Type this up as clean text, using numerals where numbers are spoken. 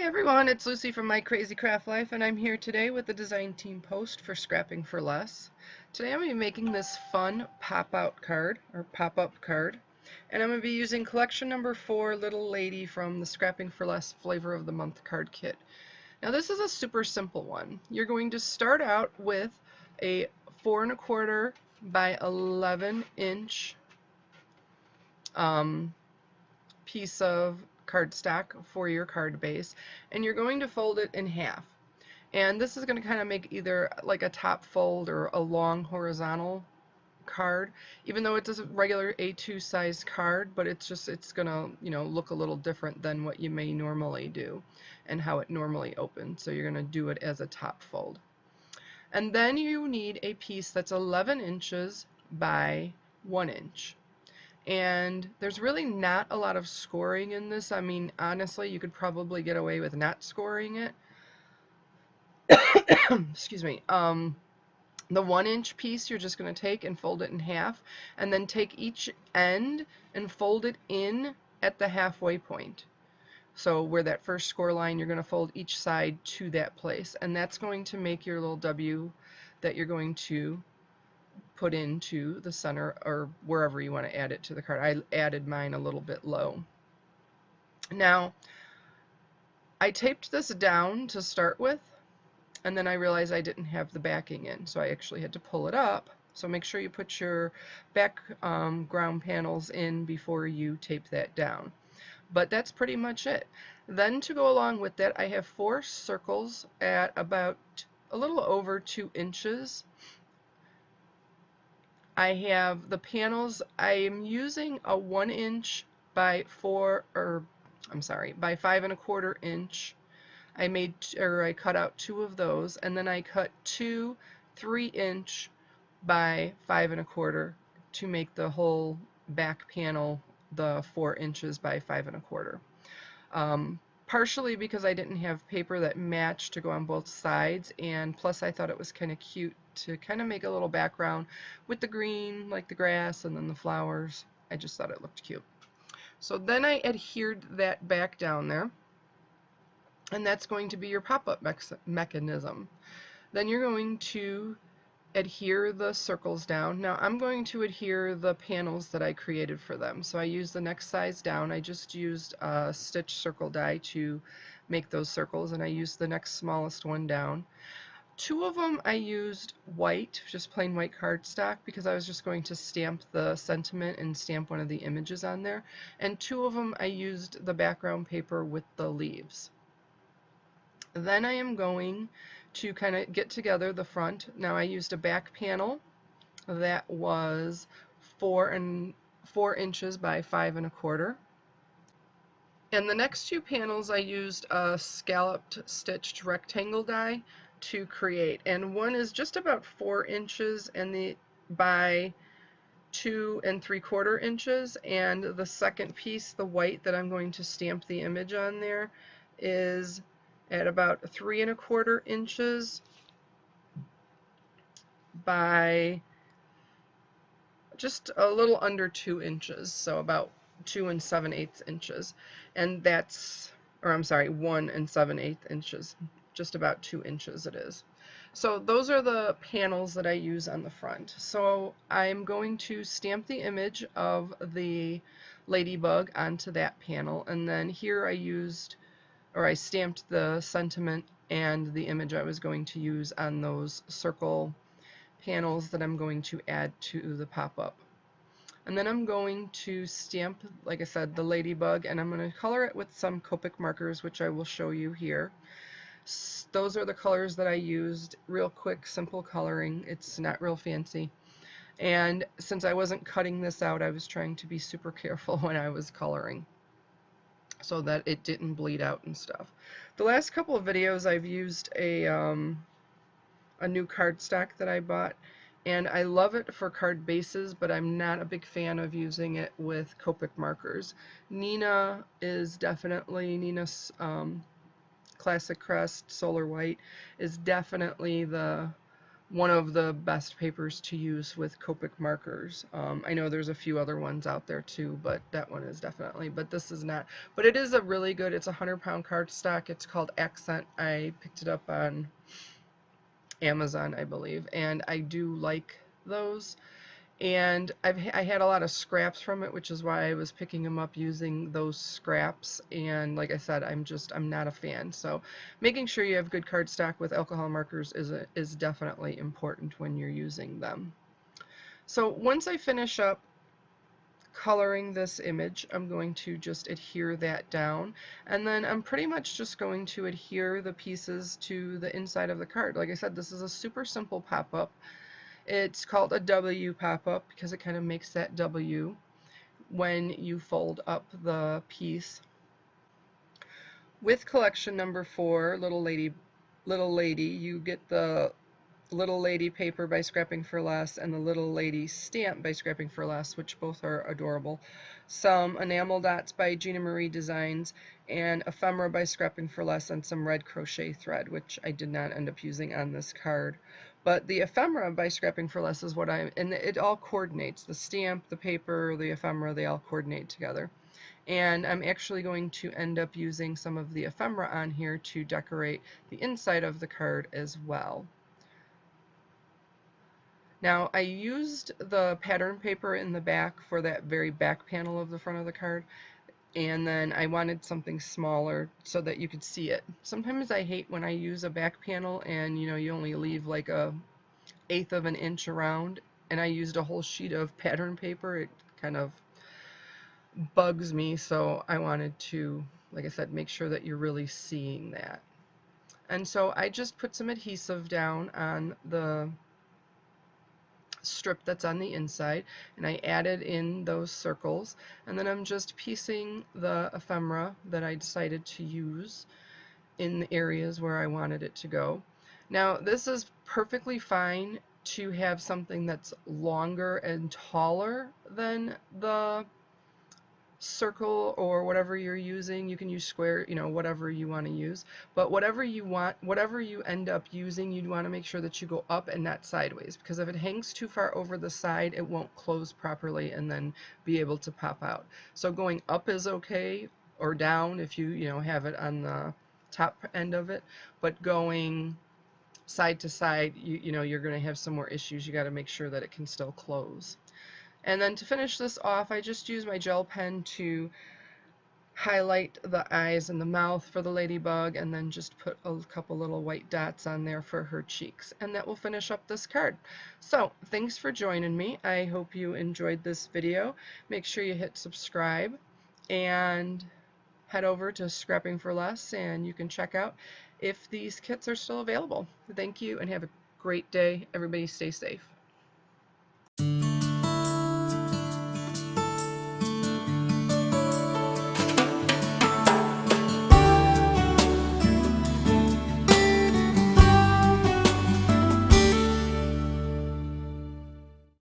Everyone, it's Lucy from My Crazy Craft Life, and I'm here today with the design team post for Scrapping for Less. Today I'm going to be making this fun pop-out card, or pop-up card, and I'm going to be using collection number 4, Little Lady, from the Scrapping for Less Flavor of the Month card kit. Now this is a super simple one. You're going to start out with a 4 1/4 by 11 inch piece of cardstock for your card base, and you're going to fold it in half. And this is going to kind of make either like a top fold or a long horizontal card, even though it's a regular A2 size card, but it's going to, look a little different than what you may normally do and how it normally opens. So you're going to do it as a top fold. And then you need a piece that's 11 inches by 1 inch. And there's really not a lot of scoring in this. I mean, honestly, you could probably get away with not scoring it. Excuse me. The 1 inch piece you're just going to take and fold it in half, and then take each end and fold it in at the halfway point. So where that first score line, you're going to fold each side to that place, and that's going to make your little W that you're going to put into the center or wherever you want to add it to the card. I added mine a little bit low. Now, I taped this down to start with, and then I realized I didn't have the backing in, so I actually had to pull it up. So make sure you put your background panels in before you tape that down. But that's pretty much it. Then to go along with that, I have 4 circles at about a little over 2 inches. I have the panels. I am using a 1 inch by 5 1/4 inch. I cut out 2 of those, and then I cut 2 3 inch by 5 1/4 to make the whole back panel the 4 inches by 5 1/4. Partially because I didn't have paper that matched to go on both sides, and plus I thought it was kind of cute to kind of make a little background with the green, like the grass, and then the flowers. I just thought it looked cute. So then I adhered that back down there, and that's going to be your pop-up mechanism. Then you're going to adhere the circles down. Now I'm going to adhere the panels that I created for them. So I used the next size down. I just used a stitch circle die to make those circles, and I used the next smallest one down. 2 of them I used white, just plain white cardstock, because I was just going to stamp the sentiment and stamp one of the images on there. And 2 of them I used the background paper with the leaves. Then I am going to kind of get together the front. Now I used a back panel that was 4 inches by 5 1/4. And the next 2 panels I used a scalloped stitched rectangle die to create. And one is just about 4 inches and by 2 3/4 inches. And the second piece, the white that I'm going to stamp the image on there, is at about 3 1/4 inches by just a little under 2 inches, so about 2 7/8 inches, and that's, or I'm sorry, 1 7/8 inches, just about 2 inches it is. So those are the panels that I use on the front. So I'm going to stamp the image of the ladybug onto that panel, and then here I stamped the sentiment and the image I was going to use on those circle panels that I'm going to add to the pop-up. And then I'm going to stamp, like I said, the ladybug, and I'm going to color it with some Copic markers, which I will show you here. Those are the colors that I used. Real quick, simple coloring. It's not real fancy. And since I wasn't cutting this out, I was trying to be super careful when I was coloring, so that it didn't bleed out and stuff. The last couple of videos I've used a new cardstock that I bought, and I love it for card bases, but I'm not a big fan of using it with Copic markers. Nina's Classic Crest Solar White is definitely the one of the best papers to use with Copic markers. I know there's a few other ones out there too, but that one is definitely, but this is not. But it is a really good, it's a 100-pound cardstock. It's called Accent. I picked it up on Amazon, I believe, and I do like those. And I had a lot of scraps from it, which is why I was picking them up using those scraps. And like I said, I'm not a fan. So making sure you have good cardstock with alcohol markers is definitely important when you're using them. So once I finish up coloring this image, I'm going to just adhere that down, and then I'm pretty much just going to adhere the pieces to the inside of the card. Like I said, this is a super simple pop-up. It's called a W pop-up because it kind of makes that W when you fold up the piece. With collection number 4, Little Lady, you get the Little Lady paper by Scrapping for Less and the Little Lady stamp by Scrapping for Less, which both are adorable. Some enamel dots by Gina Marie Designs, and ephemera by Scrapping for Less, and some red crochet thread, which I did not end up using on this card. But the ephemera by Scrapping for Less is what and it all coordinates. The stamp, the paper, the ephemera, they all coordinate together. And I'm actually going to end up using some of the ephemera on here to decorate the inside of the card as well. Now, I used the pattern paper in the back for that very back panel of the front of the card, and then I wanted something smaller so that you could see it. Sometimes I hate when I use a back panel and you only leave like a 1/8 of an inch around, and I used a whole sheet of pattern paper. It kind of bugs me, so I wanted to, like I said, make sure that you're really seeing that. And so I just put some adhesive down on the strip that's on the inside, and I added in those circles, and then I'm just piecing the ephemera that I decided to use in the areas where I wanted it to go. Now, this is perfectly fine to have something that's longer and taller than the circle or whatever you're using. You can use square, whatever you want to use, but whatever you end up using, you'd want to make sure that you go up and not sideways, because if it hangs too far over the side, it won't close properly and then be able to pop out. So going up is okay, or down if you have it on the top end of it, but going side to side, you're going to have some more issues. You got to make sure that it can still close. And then to finish this off, I just use my gel pen to highlight the eyes and the mouth for the ladybug, and then just put a couple little white dots on there for her cheeks. And that will finish up this card. So thanks for joining me. I hope you enjoyed this video. Make sure you hit subscribe and head over to Scrapping for Less, and you can check out if these kits are still available. Thank you, and have a great day. Everybody stay safe.